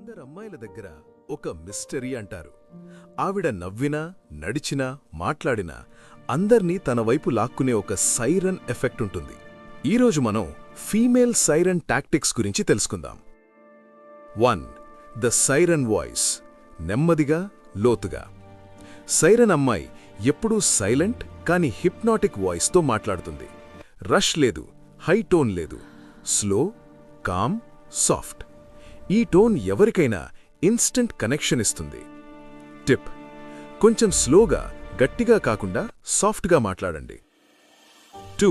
కొందరమ్మాయిల దగ్గర ఒక మిస్టరీ అంటారు. ఆవిడ నవ్వినా, నడిచినా, మాట్లాడినా అందర్నీ తన వైపు లాక్కునే ఒక సైరన్ ఎఫెక్ట్ ఉంటుంది. ఈరోజు మనం ఫీమేల్ సైరన్ టాక్టిక్స్ గురించి తెలుసుకుందాం. 1. The siren voice. నెమ్మదిగా, లోతుగా. సైరన్ అమ్మాయి ఎప్పుడూ సైలెంట్ కానీ హిప్నాటిక్ వాయిస్తో మాట్లాడుతుంది. రష్ లేదు, హై టోన్ లేదు. Slow, calm, soft. ఈ టోన్ ఎవరికైనా ఇన్స్టంట్ కనెక్షన్ ఇస్తుంది. టిప్: కొంచెం స్లోగా, గట్టిగా కాకుండా సాఫ్ట్గా మాట్లాడండి. 2.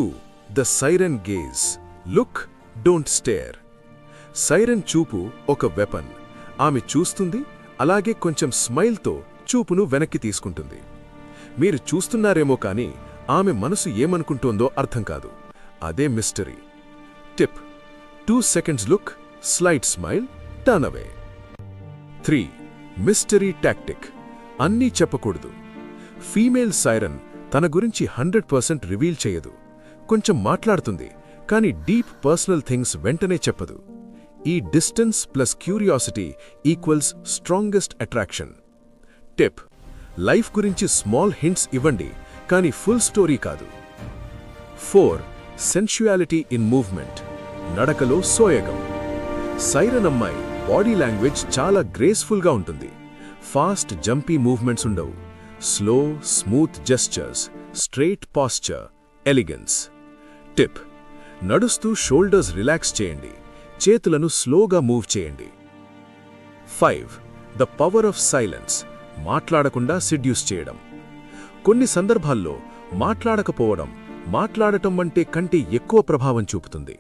The siren gaze. Look, don't stare. Siren చూపు ఒక వెపన్. ఆమె చూస్తుంది, అలాగే కొంచెం స్మైల్తో చూపును వెనక్కి తీసుకుంటుంది. మీరు చూస్తున్నారేమో కానీ ఆమె మనసు ఏమనుకుంటోందో అర్థం కాదు. అదే mystery. Tip: 2 seconds look, slight smile, turn అవే. 3. Mystery tactic. అన్నీ చెప్పకూడదు. ఫీమేల్ సైరన్ తన గురించి 100% రివీల్ చేయదు. కొంచెం మాట్లాడుతుంది, కానీ డీప్ పర్సనల్ థింగ్స్ వెంటనే చెప్పదు. ఈ distance plus curiosity equals strongest attraction. Tip: life గురించి స్మాల్ హింట్స్ ఇవ్వండి, కానీ ఫుల్ స్టోరీ కాదు. 4. Sensuality in movement. నడకలో సోయగం. సైరన్ అమ్మాయి బాడీ లాంగ్వేజ్ చాలా గ్రేస్ఫుల్గా ఉంటుంది. ఫాస్ట్ జంపీ మూవ్మెంట్స్ ఉండవు. Slow, smooth gestures, straight posture, elegance. Tip: నడుస్తూ షోల్డర్స్ రిలాక్స్ చేయండి, చేతులను స్లోగా మూవ్ చేయండి. 5. The power of silence. మాట్లాడకుండా సెడ్యూస్ చేయడం. కొన్ని సందర్భాల్లో మాట్లాడకపోవడం మాట్లాడటం అంటే కంటే ఎక్కువ ప్రభావం చూపుతుంది.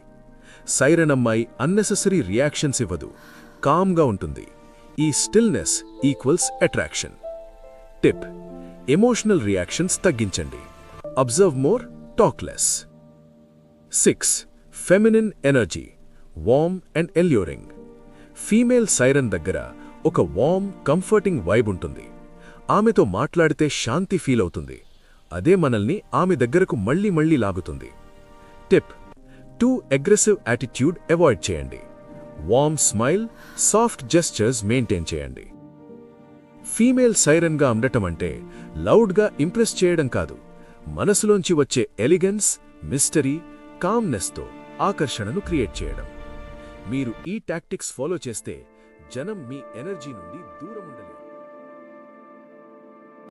సైరన్ అమ్మాయి అన్నెసెసరీ రియాక్షన్స్ ఇవ్వదు, కామ్గా ఉంటుంది. ఈ stillness equals attraction. Tip: emotional reactions తగ్గించండి. Observe more, talk less. 6. Feminine energy. Warm and alluring. Female siren దగ్గర ఒక వార్మ్, కంఫర్టింగ్ వైబ్ ఉంటుంది. ఆమెతో మాట్లాడితే శాంతి ఫీల్ అవుతుంది. అదే మనల్ని ఆమె దగ్గరకు మళ్ళీ మళ్ళీ లాగుతుంది. Tip: too aggressive attitude avoid చేయండి. Warm smile, soft gestures maintain చేయండి. ఫీమేల్ సైరన్గా ఉండటం అంటే లౌడ్గా ఇంప్రెస్ చేయడం కాదు, మనసులోంచి వచ్చే ఎలిగెన్స్, మిస్టరీ, కామ్నెస్తో ఆకర్షణను క్రియేట్ చేయడం. మీరు ఈ టాక్టిక్స్ ఫాలో చేస్తే జనం మీ ఎనర్జీ నుండి దూరం ఉండలేరు.